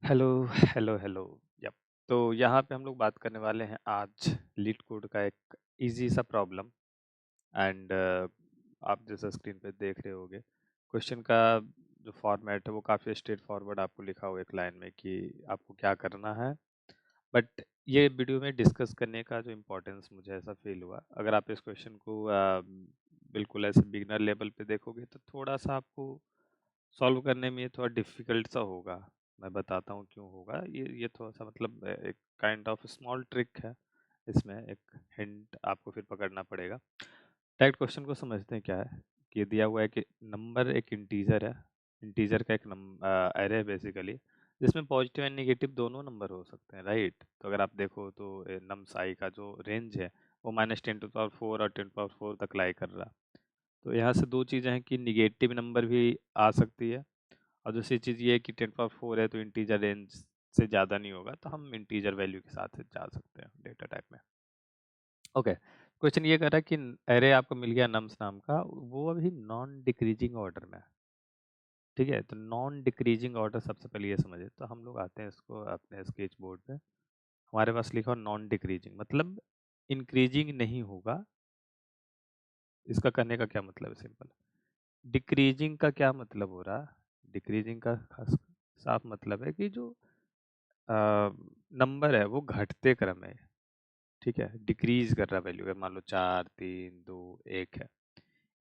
Hello, hello, hello. Yup. तो यहाँ पे हम लोग बात करने वाले हैं आज लीड कोड का एक ईज़ी सा प्रॉब्लम एंड आप जैसा स्क्रीन पे देख रहे होंगे, क्वेश्चन का जो फॉर्मेट है वो काफ़ी स्ट्रेट फॉरवर्ड आपको लिखा हुआ है एक लाइन में कि आपको क्या करना है। बट ये वीडियो में डिस्कस करने का जो इम्पोर्टेंस मुझे ऐसा फ़ील हुआ, अगर आप इस क्वेश्चन को बिल्कुल ऐसे बिगिनर लेवल पे देखोगे तो थोड़ा-सा आपको सॉल्व करने में ये थोड़ा डिफ़िकल्ट सा होगा। मैं बताता हूँ क्यों होगा। ये थोड़ा-सा मतलब एक काइंड ऑफ स्मॉल ट्रिक है। इसमें एक हिंट आपको फिर पकड़ना पड़ेगा। डायरेक्ट क्वेश्चन को समझते हैं क्या है, कि दिया हुआ है कि नंबर एक इंटीजर है। इंटीजर का एक अरे है बेसिकली, जिसमें पॉजिटिव एंड नेगेटिव दोनों नंबर हो सकते हैं, राइट? तो अगर आप देखो तो नम्स i का जो रेंज है वो -10⁴ और 10⁴ तक लाई कर रहा है। तो यहाँ से 2 चीज़ें हैं कि नेगेटिव नंबर भी आ सकती है और दूसरी चीज़ ये है कि 10⁴ है तो इंटीजर रेंज से ज़्यादा नहीं होगा, तो हम इंटीजर वैल्यू के साथ जा सकते हैं डेटा टाइप में। ओके, क्वेश्चन ये कर रहा है कि एरे आपको मिल गया नम्स नाम का, वो अभी नॉन डिक्रीजिंग ऑर्डर में है, ठीक है? तो नॉन डिक्रीजिंग ऑर्डर सबसे पहले ये समझिए। तो हम लोग आते हैं इसको अपने स्केच बोर्ड पे, हमारे पास लिखा हो नॉन डिक्रीजिंग मतलब इंक्रीजिंग नहीं होगा। इसका करने का क्या मतलब है? सिंपल। डिक्रीजिंग का क्या मतलब हो रहा? डिक्रीजिंग का खास साफ मतलब है कि जो नंबर है वो घटते क्रम में है, ठीक है? डिक्रीज़ कर रहा है वैल्यू, अगर मान लो 4, 3, 2, 1 है।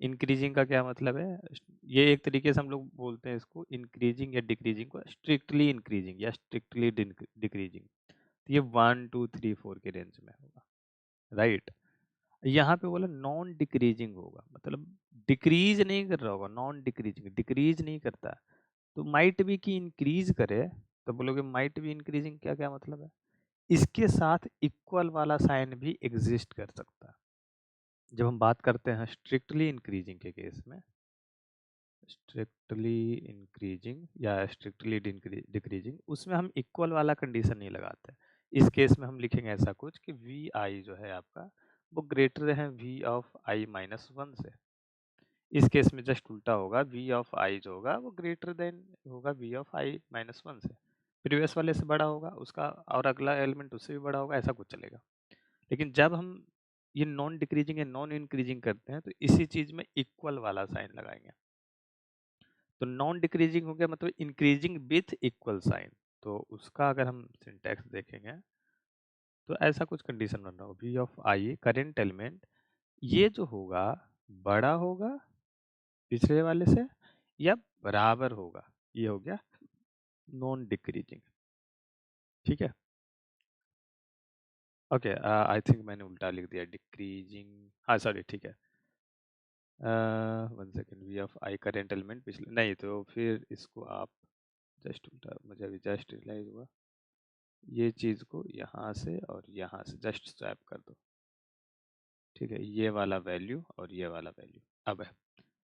इंक्रीजिंग का क्या मतलब है? ये एक तरीके से हम लोग बोलते हैं इसको इंक्रीजिंग या डिक्रीजिंग को स्ट्रिक्टली इंक्रीजिंग या स्ट्रिक्टली डिक्रीजिंग। तो ये 1, 2, 3, 4 के रेंज में होगा, राइट? यहाँ पे बोला नॉन डिक्रीजिंग होगा, मतलब डिक्रीज़ नहीं कर रहा होगा, नॉन डिक्रीजिंग, डिक्रीज़ नहीं करता है। तो माइट बी कि इंक्रीज़ करे, तो बोलोगे माइट बी इंक्रीजिंग क्या क्या मतलब है? इसके साथ इक्वल वाला साइन भी एग्ज़िस्ट कर सकता है। जब हम बात करते हैं स्ट्रिक्टली इंक्रीजिंग के केस में, स्ट्रिक्टली इंक्रीजिंग या स्ट्रिक्टली डिक्रीजिंग, उसमें हम इक्वल वाला कंडीशन नहीं लगाते। इस केस में हम लिखेंगे ऐसा कुछ कि वी आई जो है आपका, वो ग्रेटर है V of I minus one से। इस केस में जस्ट उल्टा होगा, वी ऑफ आई जो होगा वो ग्रेटर देन होगा V of I minus one से। प्रीवियस वाले से बड़ा होगा उसका, और अगला एलिमेंट उससे भी बड़ा होगा, ऐसा कुछ चलेगा। लेकिन जब हम ये नॉन डिक्रीजिंग या नॉन इंक्रीजिंग करते हैं तो इसी चीज में इक्वल वाला साइन लगाएंगे। तो नॉन डिक्रीजिंग हो गया मतलब इंक्रीजिंग विथ इक्वल साइन। तो उसका अगर हम सिंटैक्स देखेंगे तो ऐसा कुछ कंडीशन बन रहा हो, V of I current element, ये जो होगा बड़ा होगा पिछले वाले से या बराबर होगा, ये हो गया नॉन डिक्रीजिंग, ठीक है? ओके, आई थिंक मैंने उल्टा लिख दिया, डिक्रीजिंग, हाँ सॉरी, ठीक है। One second, V of I current element पिछले नहीं, तो फिर इसको आप जस्ट उल्टा, मुझे अभी जस्ट रियलाइज हुआ, ये चीज़ को यहाँ से और यहाँ से जस्ट स्वैप कर दो, ठीक है? ये वाला वैल्यू और ये वाला वैल्यू अब है,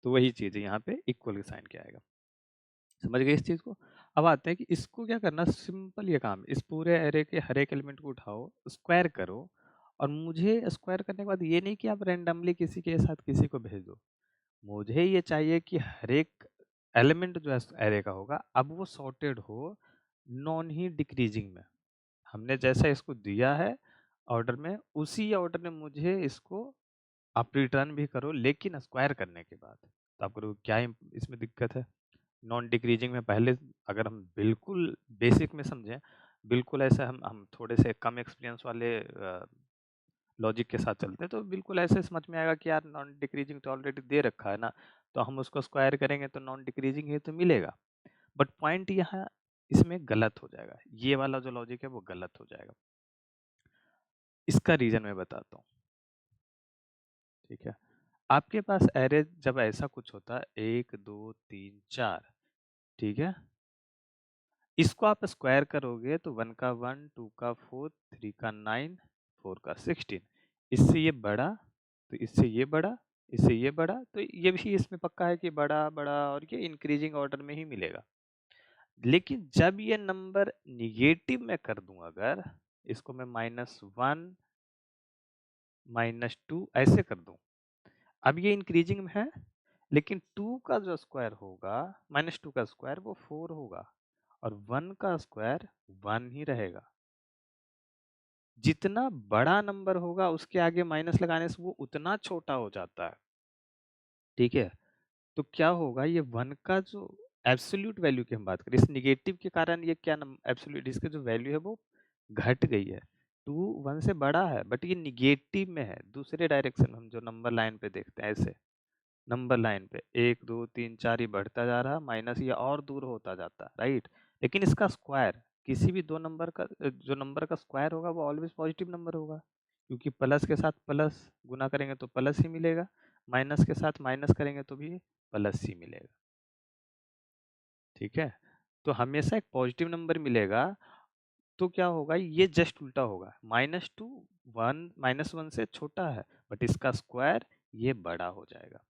तो वही चीज़ है, यहाँ पे इक्वल के साइन क्या आएगा। समझ गए इस चीज़ को? अब आते हैं कि इसको क्या करना, सिंपल ये काम, इस पूरे एरे के हर एक एलिमेंट को उठाओ, स्क्वायर करो, और मुझे स्क्वायर करने के बाद ये नहीं कि आप रैंडमली किसी के साथ किसी को भेज दो। मुझे ये चाहिए कि हर एक एलिमेंट जो है एरे का होगा, अब वो सॉर्टेड हो नॉन ही डिक्रीजिंग में। हमने जैसा इसको दिया है ऑर्डर में, उसी ऑर्डर में मुझे इसको आप रिटर्न भी करो, लेकिन स्क्वायर करने के बाद। तो आप करोगे क्या इसमें दिक्कत है? नॉन डिक्रीजिंग में पहले, अगर हम बिल्कुल बेसिक में समझें, बिल्कुल ऐसा हम थोड़े से कम एक्सपीरियंस वाले लॉजिक के साथ चलते हैं, तो बिल्कुल ऐसे समझ में आएगा कि यार नॉन डिक्रीजिंग तो ऑलरेडी दे रखा है ना, तो हम उसको स्क्वायर करेंगे तो नॉन डिक्रीजिंग ही तो मिलेगा। बट पॉइंट यहाँ इसमें गलत हो जाएगा, ये वाला जो लॉजिक है वो गलत हो जाएगा। इसका रीजन मैं बताता हूँ, ठीक है? आपके पास एरे जब ऐसा कुछ होता है 1, 2, 3, 4, ठीक है? इसको आप स्क्वायर करोगे तो 1 का 1, 2 का 4, 3 का 9, 4 का 16। इससे ये बड़ा, तो इससे ये बड़ा, इससे ये बड़ा, तो ये भी इसमें पक्का है कि बड़ा, बड़ा, और ये इंक्रीजिंग ऑर्डर में ही मिलेगा। लेकिन जब ये नंबर निगेटिव में कर दूं, अगर इसको मैं -1, -2 ऐसे कर दूं, अब ये इंक्रीजिंग में है, लेकिन 2 का जो स्क्वायर होगा, -2 का स्क्वायर वो 4 होगा, और 1 का स्क्वायर 1 ही रहेगा। जितना बड़ा नंबर होगा उसके आगे माइनस लगाने से वो उतना छोटा हो जाता है, ठीक है? तो क्या होगा, ये 1 का जो एब्सोल्यूट वैल्यू की हम बात करें, इस नेगेटिव के कारण ये क्या एब्सोल्यूट इसकी जो वैल्यू है वो घट गई है। 2 1 से बड़ा है बट ये नेगेटिव में है, दूसरे डायरेक्शन में हम जो नंबर लाइन पे देखते हैं ऐसे। नंबर लाइन पे 1 2 3 4 ये बढ़ता जा रहा है, माइनस ये और दूर होता जाता है, राइट? लेकिन इसका स्क्वायर किसी भी दो नंबर का जो नंबर का स्क्वायर होगा वो ऑलवेज पॉजिटिव नंबर होगा, क्योंकि प्लस के साथ प्लस गुना करेंगे तो प्लस ही मिलेगा, माइनस के साथ माइनस करेंगे तो भी प्लस ही मिलेगा, ठीक है? तो हमेशा एक पॉजिटिव नंबर मिलेगा। तो क्या होगा, ये जस्ट उल्टा होगा, -2 1 -1 से छोटा है बट इसका स्क्वायर ये बड़ा हो जाएगा,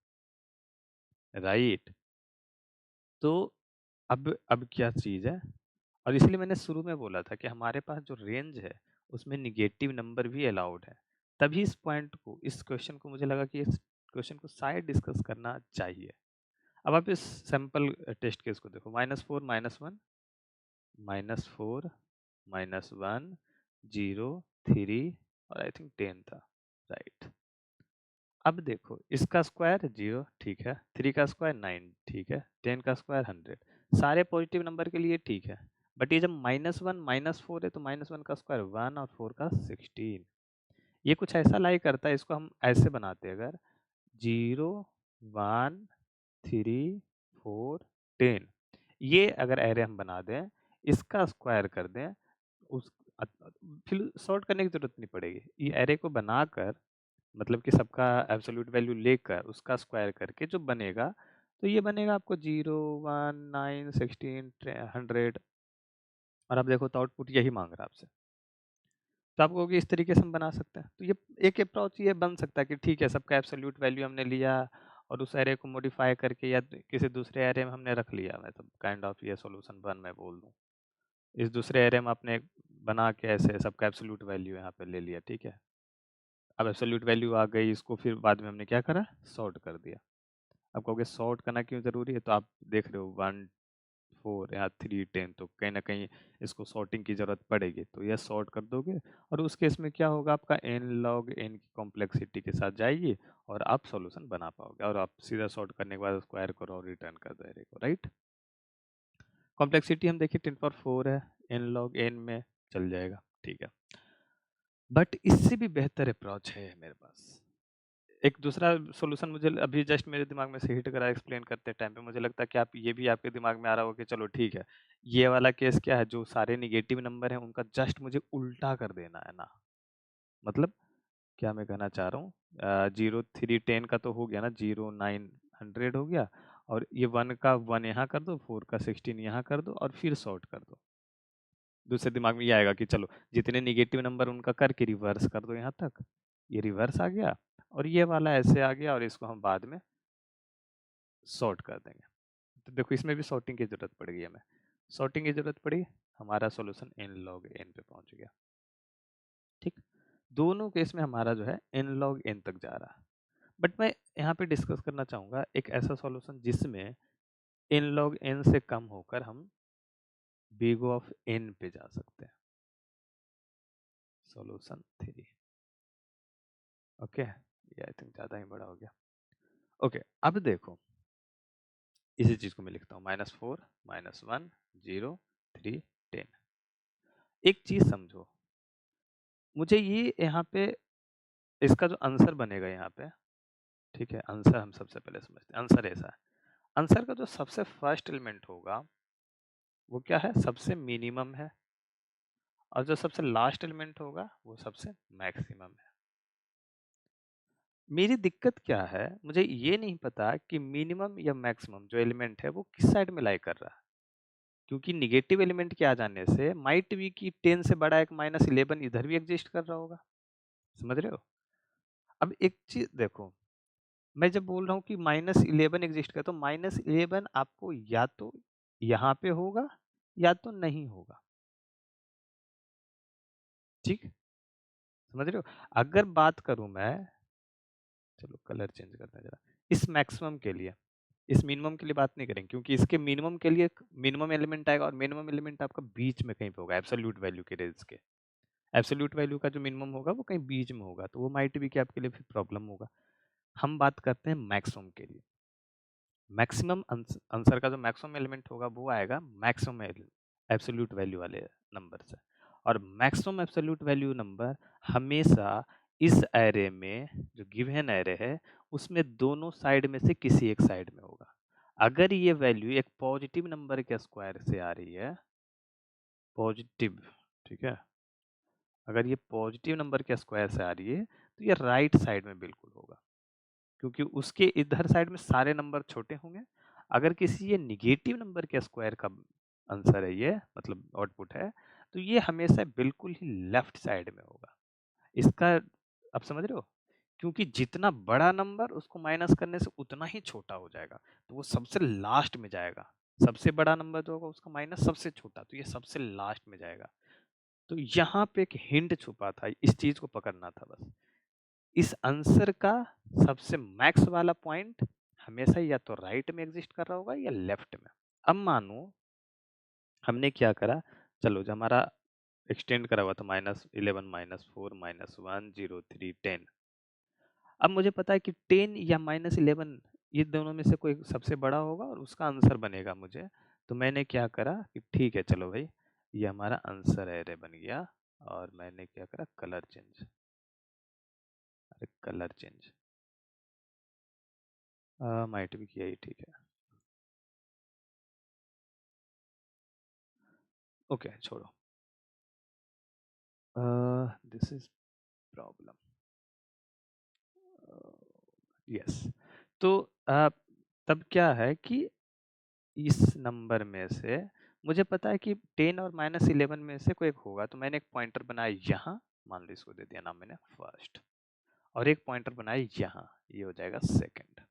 राइट? तो अब क्या चीज़ है, और इसलिए मैंने शुरू में बोला था कि हमारे पास जो रेंज है उसमें निगेटिव नंबर भी अलाउड है। तभी इस पॉइंट को, इस क्वेश्चन को मुझे लगा कि इस क्वेश्चन को शायद डिस्कस करना चाहिए। अब आप इस सैंपल टेस्ट केस को देखो, -4 -1 -4 -1 0 3 और आई थिंक 10 था, राइट? अब देखो इसका स्क्वायर 0, ठीक है, 3 का स्क्वायर 9, ठीक है, 10 का स्क्वायर 100, सारे पॉजिटिव नंबर के लिए ठीक है। बट ये जब -1 -4 है तो -1 का स्क्वायर 1 और 4 का 16, ये कुछ ऐसा लाई करता है। इसको हम ऐसे बनाते हैं, अगर 0 1 3 4 10, ये अगर एरे हम बना दें, इसका स्क्वायर कर दें, उस अ, अ, फिर सॉर्ट करने की जरूरत नहीं पड़ेगी। ये एरे को बनाकर, मतलब कि सबका एब्सोल्यूट वैल्यू लेकर उसका स्क्वायर करके जो बनेगा, तो ये बनेगा आपको 0 1 9 16 100, और अब देखो तो आउटपुट यही मांग रहा है आपसे। तो आप कहोगे इस तरीके से हम बना सकते हैं, तो ये एक अप्रोच ये बन सकता है कि ठीक है, सबका एब्सोल्यूट वैल्यू हमने लिया और उस एरे को मॉडिफाई करके या किसी दूसरे एरे में हमने रख लिया, मतलब काइंड ऑफ ये सॉल्यूशन 1 मैं बोल दूं। इस दूसरे एरे में आपने बना के ऐसे सबका एब्सोल्यूट वैल्यू यहाँ पे ले लिया, ठीक है। अब एब्सोल्यूट वैल्यू आ गई, इसको फिर बाद में हमने क्या करा, सॉर्ट कर दिया। आप कहोगे सॉर्ट करना क्यों ज़रूरी है? तो आप देख रहे हो 1 4 या 3 10, तो कहीं न कहीं इसको सॉर्टिंग की ज़रूरत पड़ेगी। तो यह सॉर्ट कर दोगे और उस केस में क्या होगा, आपका n log n की कॉम्प्लेक्सिटी के साथ जाएगी और आप सॉल्यूशन बना पाओगे, और आप सीधा सॉर्ट करने के बाद स्क्वायर करो और रिटर्न कर दो एरे को, राइट? कॉम्प्लेक्सिटी हम देखिए 10 पावर 4 है, n log n में चल जाएगा, ठीक है। बट इससे भी बेहतर अप्रोच है मेरे पास। एक दूसरा सॉल्यूशन मुझे अभी जस्ट मेरे दिमाग में से हिट करा एक्सप्लेन करते टाइम पे, मुझे लगता है कि आप ये भी आपके दिमाग में आ रहा होगा कि चलो ठीक है, ये वाला केस क्या है, जो सारे नेगेटिव नंबर हैं उनका जस्ट मुझे उल्टा कर देना है ना। मतलब क्या मैं कहना चाह रहा हूँ, 0 3 10 का तो हो गया ना, 0 9 100 हो गया, और ये 1 का 1 यहाँ कर दो, 4 का 16 यहाँ कर दो और फिर सॉर्ट कर दो। दूसरे दिमाग में ये आएगा कि चलो जितने नेगेटिव नंबर उनका करके रिवर्स कर दो यहाँ तक, ये रिवर्स आ गया और ये वाला ऐसे आ गया और इसको हम बाद में सॉर्ट कर देंगे। तो देखो इसमें भी सॉर्टिंग की ज़रूरत पड़ गई हमें। सॉर्टिंग की ज़रूरत पड़ी, हमारा सॉल्यूशन n log n पे पहुंच गया, ठीक। दोनों केस में हमारा जो है n log n तक जा रहा है। बट मैं यहाँ पे डिस्कस करना चाहूँगा एक ऐसा सॉल्यूशन जिसमें n log n से कम होकर हम big ऑफ n पे जा सकते हैं। सॉल्यूशन 3, ओके, ये आई थिंक ज़्यादा ही बड़ा हो गया। ओके, अब देखो इसी चीज़ को मैं लिखता हूँ, -4 -1 0 3 10। एक चीज़ समझो, मुझे ये यहाँ पे इसका जो आंसर बनेगा यहाँ पे, ठीक है, आंसर हम सबसे पहले समझते हैं। आंसर ऐसा है, आंसर का जो सबसे फर्स्ट एलिमेंट होगा वो क्या है, सबसे मिनिमम है, और जो सबसे लास्ट एलिमेंट होगा वो सबसे मैक्सिमम है। मेरी दिक्कत क्या है, मुझे ये नहीं पता कि मिनिमम या मैक्सिमम जो एलिमेंट है वो किस साइड में लाई कर रहा है, क्योंकि निगेटिव एलिमेंट के आ जाने से माइट भी कि 10 से बड़ा एक -11 इधर भी एग्जिस्ट कर रहा होगा, समझ रहे हो? अब एक चीज देखो, मैं जब बोल रहा हूँ कि -11 एग्जिस्ट करे, तो -11 आपको या तो यहाँ पे होगा या तो नहीं होगा, ठीक, समझ रहे हो? अगर बात करूँ मैं, चलो कलर चेंज करते हैं जरा, इस मैक्सिमम के लिए, इस मिनिमम के लिए बात नहीं करेंगे, क्योंकि इसके मिनिमम के लिए मिनिमम एलिमेंट आएगा, और मिनिमम एलिमेंट आपका बीच में कहीं पे होगा एब्सोल्यूट वैल्यू के रेंज के। एब्सोल्यूट वैल्यू का जो मिनिमम होगा वो कहीं बीच में होगा, तो वो माइट भी कि आपके लिए फिर प्रॉब्लम होगा। हम बात करते हैं मैक्सिमम के लिए। मैक्सिमम आंसर का जो मैक्सिमम एलिमेंट होगा वो आएगा मैक्सिमम एब्सोल्यूट वैल्यू वाले नंबर से, और मैक्सिमम एब्सोल्यूट वैल्यू नंबर हमेशा इस एरे में, जो गिवन एरे है उसमें दोनों साइड में से किसी एक साइड में होगा। अगर ये वैल्यू एक पॉजिटिव नंबर के स्क्वायर से आ रही है, पॉजिटिव, ठीक है, अगर ये पॉजिटिव नंबर के स्क्वायर से आ रही है तो ये राइट साइड में बिल्कुल होगा, क्योंकि उसके इधर साइड में सारे नंबर छोटे होंगे। अगर किसी ये निगेटिव नंबर के स्क्वायर का आंसर है, ये मतलब आउटपुट है, तो ये हमेशा बिल्कुल ही लेफ्ट साइड में होगा। इसका आप समझ रहे हो, क्योंकि जितना बड़ा नंबर उसको माइनस करने से उतना ही छोटा हो जाएगा, तो वो सबसे लास्ट में जाएगा। सबसे बड़ा नंबर जो होगा उसका माइनस सबसे छोटा, तो ये सबसे लास्ट में जाएगा। तो यहाँ पे एक हिंट छुपा था, इस चीज को पकड़ना था बस। इस आंसर का सबसे मैक्स वाला पॉइंट हमेशा या तो राइट में एग्जिस्ट कर रहा होगा या लेफ्ट में। अब मानो हमने क्या करा, चलो जो हमारा एक्सटेंड करा हुआ था -11 -4 -1 0 3 10, अब मुझे पता है कि 10 या -11 ये दोनों में से कोई सबसे बड़ा होगा और उसका आंसर बनेगा मुझे। तो मैंने क्या करा कि ठीक है चलो भाई, ये हमारा आंसर एरे बन गया, और मैंने क्या करा, कलर चेंज। अरे कलर चेंज माइट भी किया ही, ठीक है, ओके छोड़ो, दिस इज प्रॉब्लम, यस। तो तब क्या है कि इस नंबर में से मुझे पता है कि 10 और -11 में से कोई एक होगा, तो मैंने एक पॉइंटर बनाया यहाँ, मान लो इसको दे दिया नाम मैंने फर्स्ट, और एक पॉइंटर बनाया यहाँ, ये हो जाएगा सेकंड।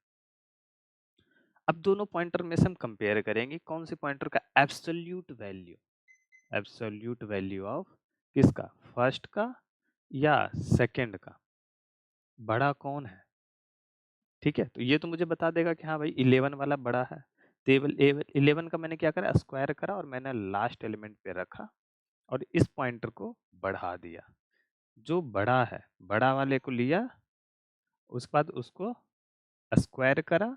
अब दोनों पॉइंटर में से हम कंपेयर करेंगे कौन से पॉइंटर का एब्सोल्यूट वैल्यू ऑफ किसका, फर्स्ट का या सेकंड का, बड़ा कौन है। ठीक है, तो ये तो मुझे बता देगा कि हाँ भाई 11 वाला बड़ा है। टेबल 11 का मैंने क्या करा, स्क्वायर करा और मैंने लास्ट एलिमेंट पे रखा और इस पॉइंटर को बढ़ा दिया। जो बड़ा है बड़ा वाले को लिया, उसके बाद उसको स्क्वायर करा,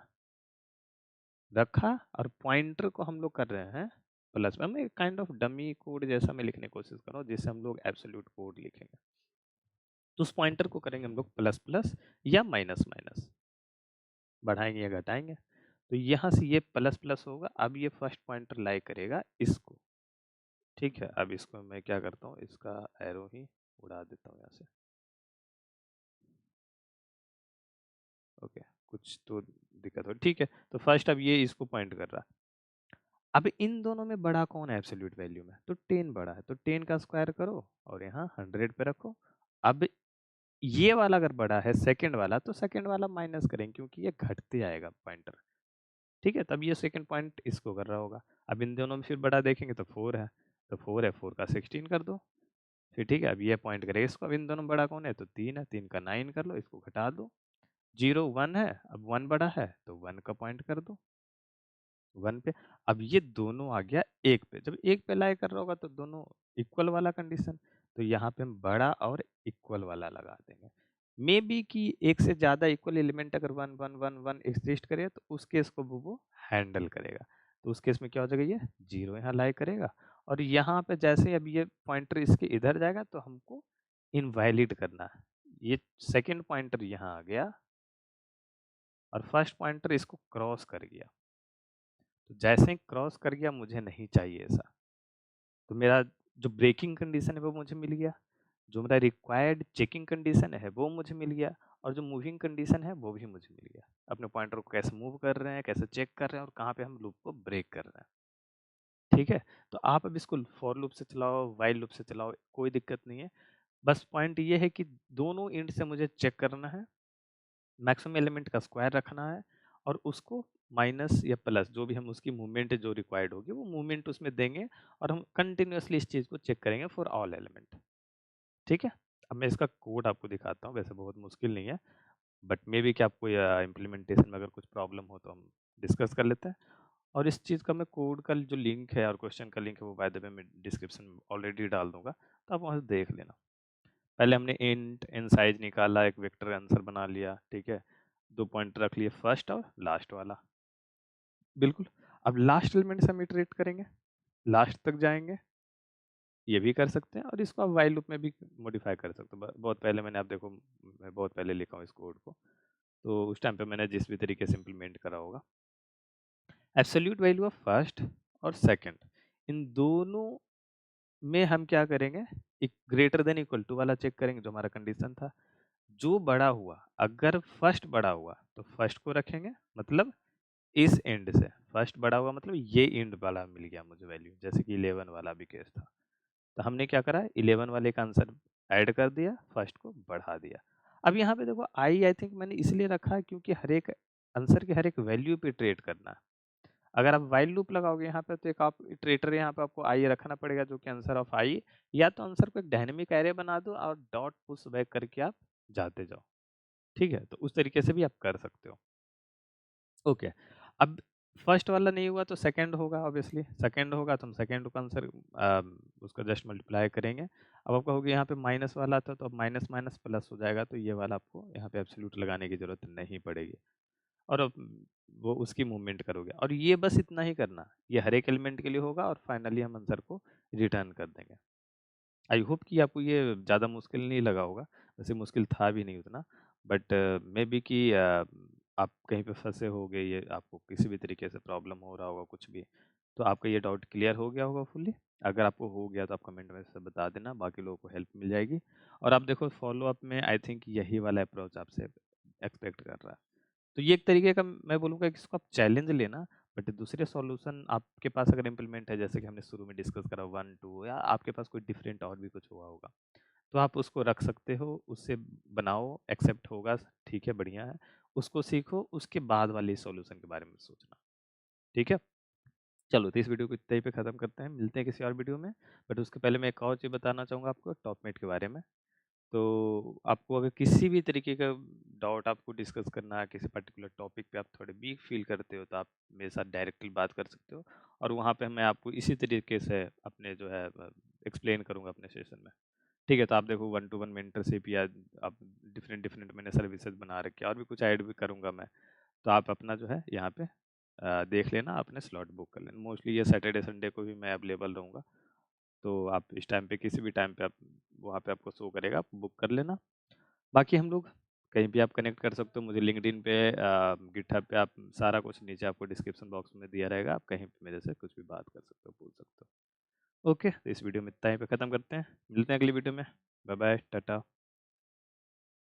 रखा, और पॉइंटर को हम लोग कर रहे हैं प्लस में। मैं काइंड ऑफ डमी कोड जैसा मैं लिखने की कोशिश कर रहा हूँ, जिससे हम लोग एब्सोल्यूट कोड लिखेंगे। तो उस पॉइंटर को करेंगे हम लोग प्लस प्लस या माइनस माइनस, बढ़ाएंगे या घटाएंगे। तो यहाँ से ये प्लस प्लस होगा। अब ये फर्स्ट पॉइंटर लाई करेगा इसको, ठीक है। अब इसको मैं क्या करता हूँ, इसका एरो ही उड़ा देता हूँ यहाँ से, ओके, कुछ तो दिक्कत हो, ठीक है। तो फर्स्ट अब ये इसको पॉइंट कर रहा है। अब इन दोनों में बड़ा कौन है एब्सोल्यूट वैल्यू में, तो 10 बड़ा है, तो 10 का स्क्वायर करो और यहाँ 100 पे रखो। अब ये वाला अगर बड़ा है सेकंड वाला, तो सेकंड वाला माइनस करेंगे क्योंकि ये घटते आएगा पॉइंटर, ठीक है। तब ये सेकंड पॉइंट इसको कर रहा होगा। अब इन दोनों में फिर बड़ा देखेंगे तो 4 है, तो 4 है, 4 का 16 कर दो फिर, ठीक है। अब ये पॉइंट करेगा इसको। अब इन दोनों में बड़ा कौन है, तो 3 है, 3 का 9 कर लो, इसको घटा दो। 0 1 है, अब 1 बड़ा है तो 1 का पॉइंट कर दो 1 पे। अब ये दोनों आ गया 1 पे। जब 1 पे लाई कर रहा होगा तो दोनों इक्वल वाला कंडीशन, तो यहाँ पे हम बड़ा और इक्वल वाला लगा देंगे। मे बी कि एक से ज़्यादा इक्वल एलिमेंट अगर 1 1 1 1 एग्जिस्ट करे तो उस केस को वो हैंडल करेगा। तो उस केस में क्या हो जाएगा, ये 0 यहाँ लाई करेगा, और यहाँ पे जैसे ही अब ये पॉइंटर इसके इधर जाएगा तो हमको इनवैलिड करना है। ये सेकंड पॉइंटर यहाँ आ गया और फर्स्ट पॉइंटर इसको क्रॉस कर गया। तो जैसे ही क्रॉस कर गया, मुझे नहीं चाहिए ऐसा, तो मेरा जो ब्रेकिंग कंडीशन है वो मुझे मिल गया, जो मेरा रिक्वायर्ड चेकिंग कंडीशन है वो मुझे मिल गया, और जो मूविंग कंडीशन है वो भी मुझे मिल गया। अपने पॉइंटर को कैसे मूव कर रहे हैं, कैसे चेक कर रहे हैं, और कहाँ पे हम लूप को ब्रेक कर रहे हैं, ठीक है। तो आप अब इसको फॉर लूप से चलाओ, वाइल लूप से चलाओ, कोई दिक्कत नहीं है। बस पॉइंट ये है कि दोनों एंड से मुझे चेक करना है, मैक्सिमम एलिमेंट का स्क्वायर रखना है, और उसको माइनस या प्लस जो भी हम उसकी मूवमेंट जो रिक्वायर्ड होगी वो मूवमेंट उसमें देंगे, और हम कंटिन्यूअसली इस चीज़ को चेक करेंगे फॉर ऑल एलिमेंट, ठीक है। अब मैं इसका कोड आपको दिखाता हूँ, वैसे बहुत मुश्किल नहीं है, बट मे बी कि आपको इम्प्लीमेंटेशन में अगर कुछ प्रॉब्लम हो तो हम डिस्कस कर लेते हैं। और इस चीज़ का मैं कोड का जो लिंक है और क्वेश्चन का लिंक है वो बाय द वे मैं डिस्क्रिप्शन में ऑलरेडी डाल दूँगा, तो आप वहाँ से देख लेना। पहले हमने इंट इनसाइज़ निकाला, एक वेक्टर आंसर बना लिया, ठीक है? 2 पॉइंटर रख लिए फर्स्ट और लास्ट वाला। बिल्कुल। अब लास्ट एलिमेंट से हम इटरेट करेंगे, लास्ट तक जाएँगे, ये भी कर सकते हैं और इसको आप व्हाइल लूप में भी मॉडिफ़ाई कर सकते हो। ब बहुत पहले मैंने आप देखो मैं बहुत पहले लिखा हूँ इस कोड को, तो उस टाइम पे मैंने जिस भी तरीके से इम्प्लीमेंट करा होगा। एब्सोल्यूट वैल्यू ऑफ फर्स्ट और सेकंड, इन दोनों में हम क्या करेंगे, एक ग्रेटर देन इक्वल टू वाला चेक करेंगे जो हमारा कंडीशन था। जो बड़ा हुआ, अगर फर्स्ट बड़ा हुआ तो फर्स्ट को रखेंगे, मतलब इस एंड से फर्स्ट बड़ा हुआ मतलब ये एंड वाला मिल गया मुझे वैल्यू, जैसे कि 11 वाला भी केस था। तो हमने क्या करा, 11 वाले का आंसर ऐड कर दिया, फर्स्ट को बढ़ा दिया। अब यहाँ पे देखो आई थिंक मैंने इसलिए रखा है क्योंकि हर एक आंसर के हर एक वैल्यू पे इटरेट करना है। अगर आप व्हाइल लूप लगाओगे यहाँ पे तो एक आप इटरेटर यहाँ पे आपको आई रखना पड़ेगा जो कि आंसर ऑफ आई, या तो आंसर को एक डायनेमिक एरे बना दो और डॉट पुश बैक करके आप जाते जाओ। ठीक है? तो उस तरीके से भी आप कर सकते हो। ओके। अब फर्स्ट वाला नहीं हुआ तो सेकंड होगा ऑब्वियसली, सेकंड होगा तो हम सेकंड का आंसर उसका जस्ट मल्टीप्लाई करेंगे। अब आप कहोगे यहाँ पे माइनस वाला था तो अब माइनस माइनस प्लस हो जाएगा, तो ये वाला आपको यहाँ पे एब्सोल्यूट लगाने की ज़रूरत नहीं पड़ेगी। और अब वो उसकी मूवमेंट करोगे और ये बस इतना ही करना, ये हर एक एलिमेंट के लिए होगा और फाइनली हम आंसर को रिटर्न कर देंगे। आई होप कि आपको ये ज़्यादा मुश्किल नहीं लगा होगा, वैसे मुश्किल था भी नहीं उतना, बट मे बी कि आप कहीं पे फँसे होगे, ये आपको किसी भी तरीके से प्रॉब्लम हो रहा होगा कुछ भी, तो आपका ये डाउट क्लियर हो गया होगा फुल्ली। अगर आपको हो गया तो आप कमेंट में से बता देना, बाकी लोगों को हेल्प मिल जाएगी। और आप देखो फ़ॉलो अप में आई थिंक यही वाला अप्रोच आपसे एक्सपेक्ट कर रहा है। तो ये एक तरीके का मैं बोलूँगा कि इसको आप चैलेंज लेना, बट दूसरे सॉल्यूशन आपके पास अगर इम्प्लीमेंट है, जैसे कि हमने शुरू में डिस्कस करा 1, 2, या आपके पास कोई डिफरेंट और भी कुछ हुआ होगा, तो आप उसको रख सकते हो, उससे बनाओ, एक्सेप्ट होगा, ठीक है, बढ़िया है। उसको सीखो, उसके बाद वाले सॉल्यूशन के बारे में सोचना, ठीक है? चलो, तो इस वीडियो को इतना ही पे खत्म करते हैं, मिलते हैं किसी और वीडियो में। बट उसके पहले मैं एक और चीज़ बताना चाहूँगा आपको टॉपमेट के बारे में। तो आपको अगर किसी भी तरीके का डाउट आपको डिस्कस करना है, किसी पर्टिकुलर टॉपिक पे आप थोड़े वीक फील करते हो, तो आप मेरे साथ डायरेक्टली बात कर सकते हो और वहाँ पे मैं आपको इसी तरीके से अपने जो है एक्सप्लेन करूँगा अपने सेशन में। ठीक है? तो आप देखो 1 टू 1 मेंटरशिप या आप डिफरेंट डिफरेंट मैंने सर्विसेज बना रखी है और भी कुछ ऐड भी करूँगा मैं। तो आप अपना जो है यहाँ पे देख लेना, अपने स्लॉट बुक कर लेना। मोस्टली ये सैटरडे संडे को भी मैं अवेलेबल रहूँगा। तो आप इस टाइम पे किसी भी टाइम पे आप वहाँ पे आपको शो करेगा, आप बुक कर लेना। बाकी हम लोग कहीं भी आप कनेक्ट कर सकते हो, मुझे लिंक्डइन पे गिटहब पे आप सारा कुछ नीचे आपको डिस्क्रिप्शन बॉक्स में दिया रहेगा, आप कहीं पे मेरे से कुछ भी बात कर सकते हो, पूछ सकते हो। ओके, तो इस वीडियो में इतना ही पे ख़त्म करते हैं, मिलते हैं अगली वीडियो में। Bye bye, Tata.